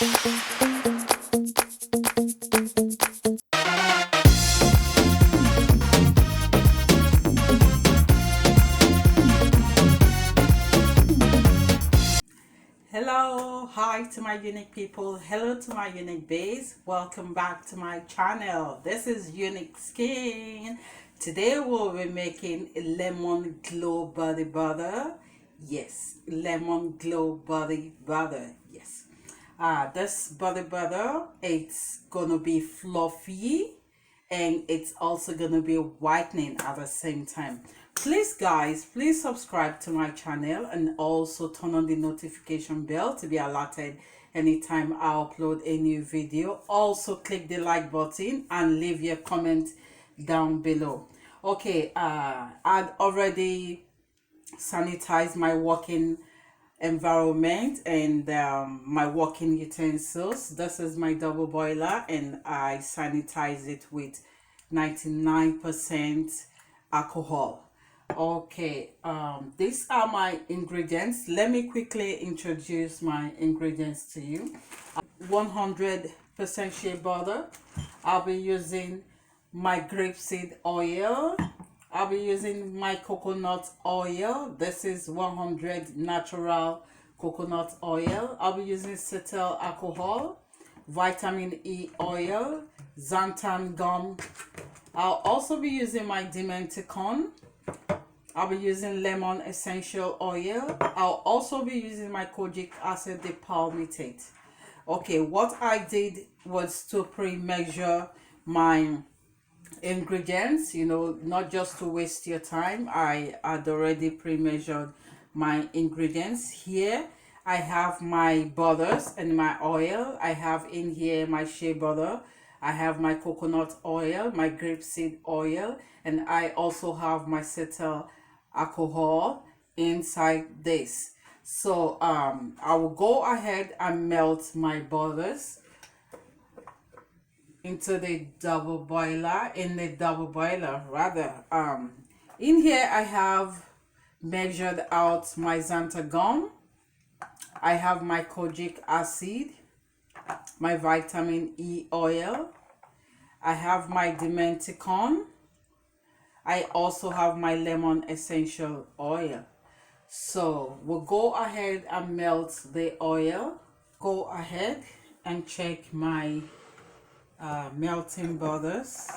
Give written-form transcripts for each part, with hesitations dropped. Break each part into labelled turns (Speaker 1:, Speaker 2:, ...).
Speaker 1: Hello, hi to my unique people. Hello to my unique base. Welcome back to my channel. This is Unique Skin. Today we'll be making a lemon glow body butter. Yes, lemon glow body butter. Yes. This body butter, it's gonna be fluffy and it's also gonna be whitening at the same time. Please guys, please subscribe to my channel and also turn on the notification bell to be alerted anytime I upload a new video. Also click the like button and leave your comment down below. Okay, I'd already sanitized my working environment and my working utensils. This is my double boiler and I sanitize it with 99% alcohol. Okay, these are my ingredients. Let me quickly introduce my ingredients to you. 100% shea butter. I'll be using my grapeseed oil. I'll be using my coconut oil. This is 100 natural coconut oil. I'll be using cetyl alcohol, vitamin E oil, xanthan gum. I'll also be using my Dementicon. I'll be using lemon essential oil. I'll also be using my kojic acid dipalmitate. Okay, what I did was to pre-measure my ingredients, not just to waste your time. I had already pre-measured my ingredients. Here I have my butters and my oil. I have in here my shea butter, I have my coconut oil, my grapeseed oil, and I also have my cetyl alcohol inside this. So I will go ahead and melt my butters into the double boiler, in here I have measured out my xanthan gum, I have my kojic acid, my vitamin E oil, I have my Dementicon, I also have my lemon essential oil. So we'll go ahead and melt the oil. Go ahead and check my melting butters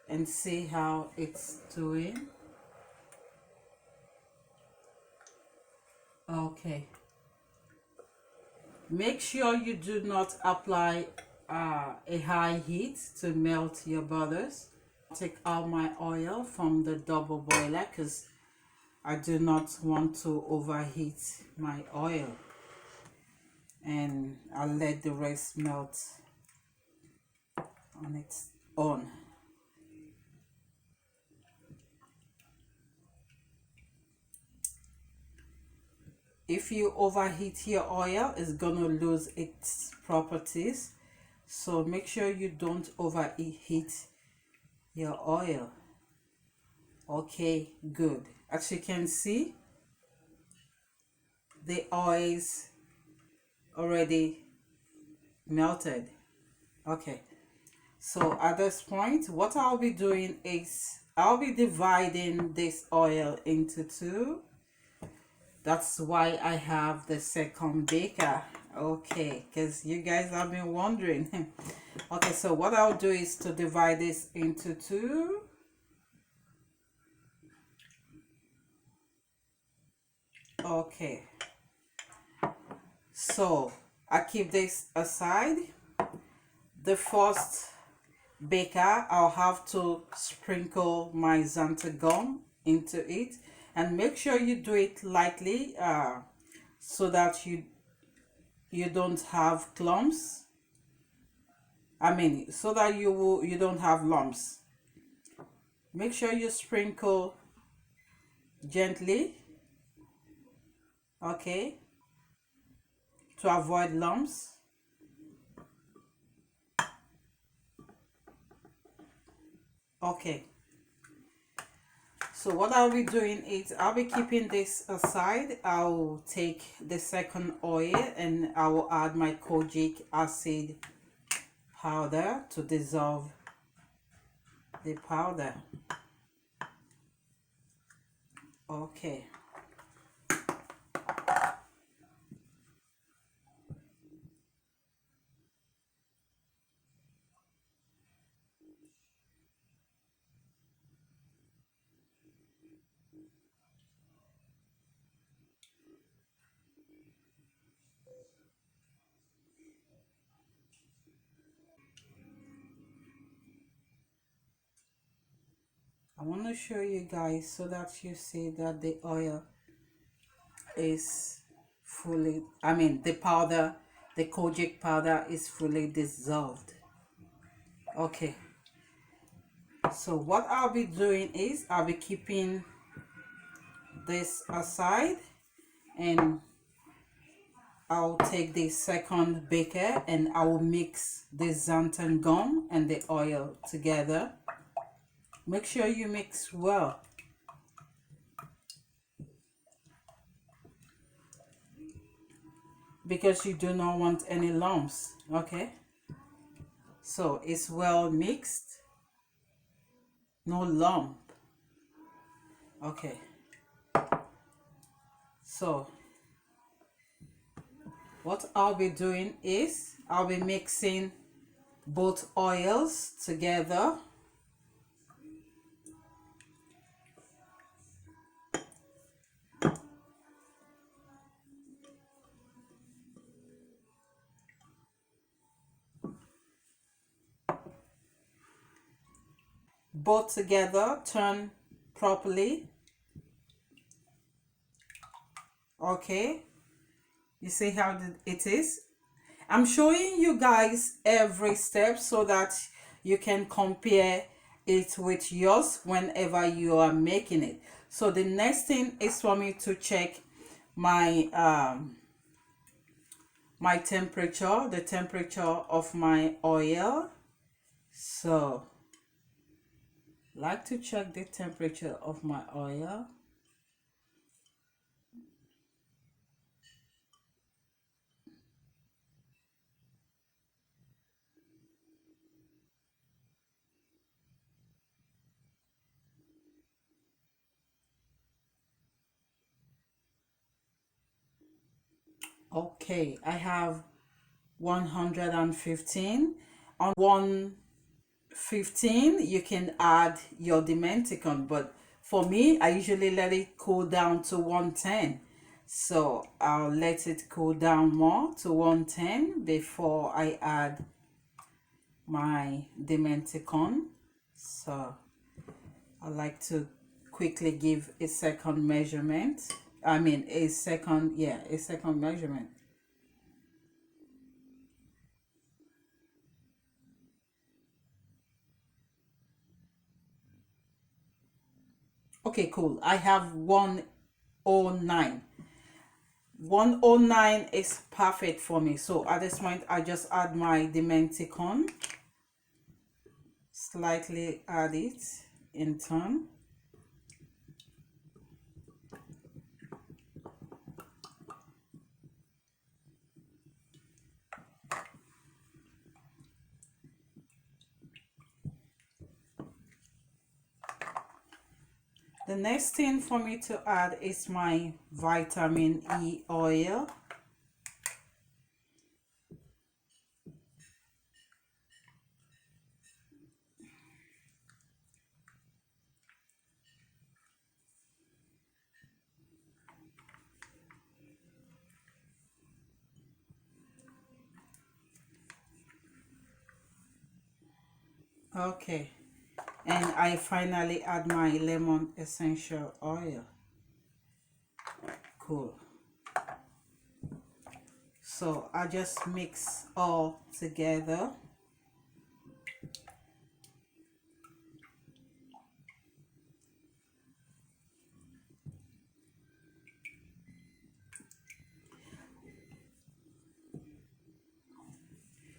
Speaker 1: and see how it's doing. Okay, make sure you do not apply a high heat to melt your butters. Take out my oil from the double boiler because I do not want to overheat my oil, and I'll let the rest melt on its own. If you overheat your oil, it's gonna lose its properties, so make sure you don't overheat your oil. Okay, good. As you can see, the oil is already melted. Okay, so at this point what I'll be doing is I'll be dividing this oil into two. That's why I have the second beaker. Okay, because you guys have been wondering. Okay, so what I'll do is to divide this into two. Okay, so I keep this aside. The first baker, I'll have to sprinkle my xanthan gum into it, and make sure you do it lightly so that you don't have clumps. So that you don't have lumps. Make sure you sprinkle gently, okay, to avoid lumps. Okay, So what I'll be doing is I'll be keeping this aside. I'll take the second oil and I will add my kojic acid powder to dissolve the powder. Okay. I want to show you guys so that you see that the oil is fully, the powder, the kojic powder is fully dissolved. Okay, so what I'll be doing is I'll be keeping this aside and I'll take the second beaker and I will mix the xanthan gum and the oil together. Make sure you mix well. Because you do not want any lumps. Okay, so it's well mixed, no lump. Okay, so what I'll be doing is I'll be mixing both oils together. Both together, turn properly. Okay, you see how it is. I'm showing you guys every step so that you can compare it with yours whenever you are making it. So the next thing is for me to check my my temperature, the temperature of my oil. So like to check the temperature of my oil. Okay, I have 115. On 115 you can add your dimenticon, but for me I usually let it cool down to 110. So I'll let it cool down more to 110 before I add my dimenticon. So I like to quickly give a second measurement. A second, yeah, a second measurement. Okay, cool. I have 109. 109 is perfect for me. So at this point, I just add my dimenticon. Slightly add it in turn. The next thing for me to add is my vitamin E oil. Okay, and I finally add my lemon essential oil. Cool. So I just mix all together.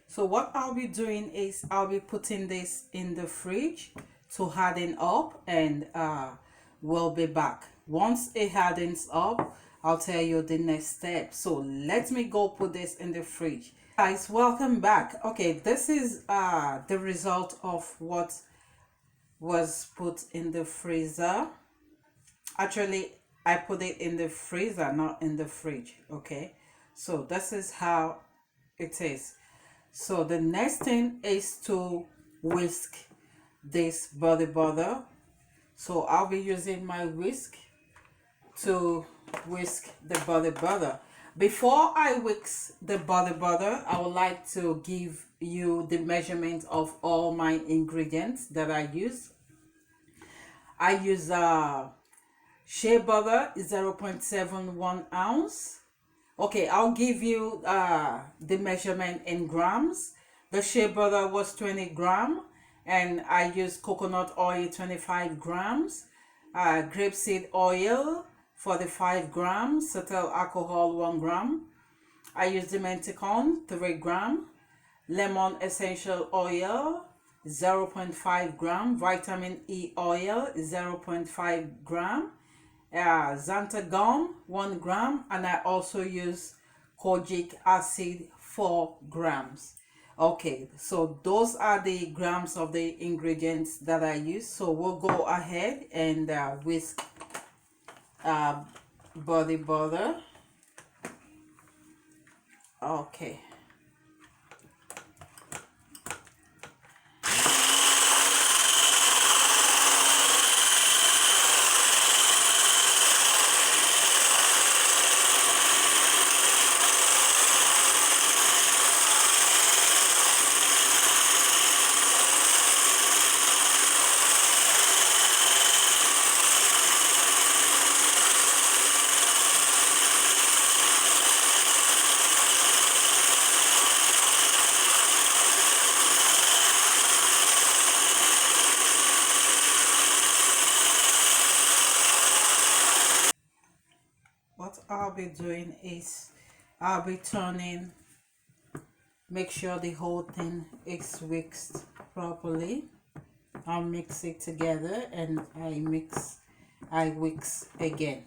Speaker 1: So what I'll be doing is I'll be putting this in the fridge to harden up, and we'll be back. Once it hardens up, I'll tell you the next step. So let me go put this in the fridge. Guys, welcome back. Okay, this is the result of what was put in the freezer. Actually, I put it in the freezer, not in the fridge. Okay, so this is how it is. So the next thing is to whisk this body butter. So I'll be using my whisk to whisk the body butter. Before I whisk the body butter, I would like to give you the measurement of all my ingredients that I use. I use shea butter, 0.71 ounce. Okay, I'll give you the measurement in grams. The shea butter was 20 gram, and I used coconut oil 25 grams, grapeseed oil 45 grams, cetyl alcohol 1 gram. I used dimethicone 3 gram, lemon essential oil 0.5 gram, vitamin E oil 0.5 gram, xanthan gum 1 gram, and I also use kojic acid 4 grams. Okay, so those are the grams of the ingredients that I use. So we'll go ahead and whisk body butter. Okay. What I'll be doing is I'll be turning, make sure the whole thing is whisked properly. I'll mix it together and I whisk again.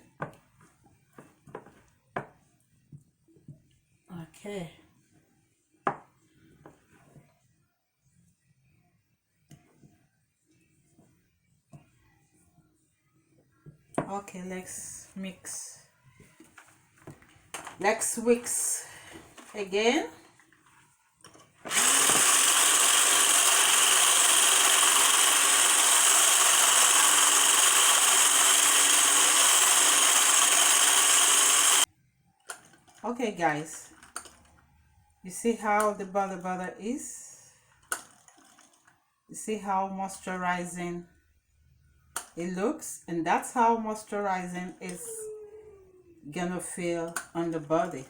Speaker 1: Okay. Okay, let's mix. Let's whisk again. Okay guys, you see how the butter is? You see how moisturizing it looks? And that's how moisturizing is gonna feel on the body.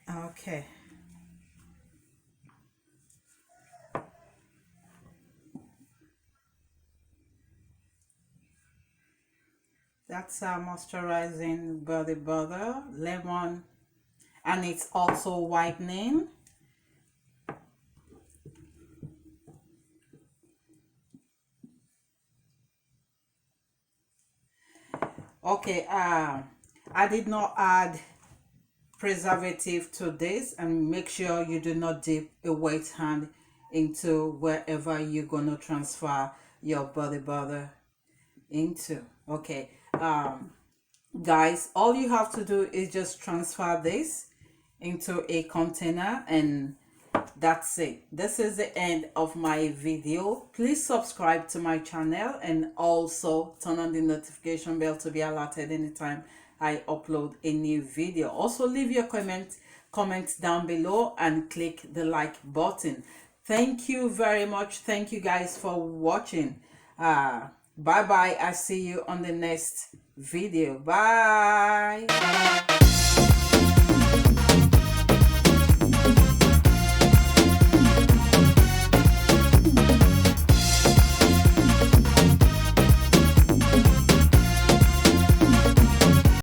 Speaker 1: Okay. That's our moisturizing body butter, lemon, and it's also whitening. Okay, I did not add preservative to this, and make sure you do not dip a wet hand into wherever you're gonna transfer your body butter into. Okay, guys, all you have to do is just transfer this into a container, and that's it. This is the end of my video. Please subscribe to my channel and also turn on the notification bell to be alerted anytime I upload a new video. Also leave your comments down below and click the like button. Thank you very much. Thank you guys for watching. Bye bye. I see you on the next video. Bye.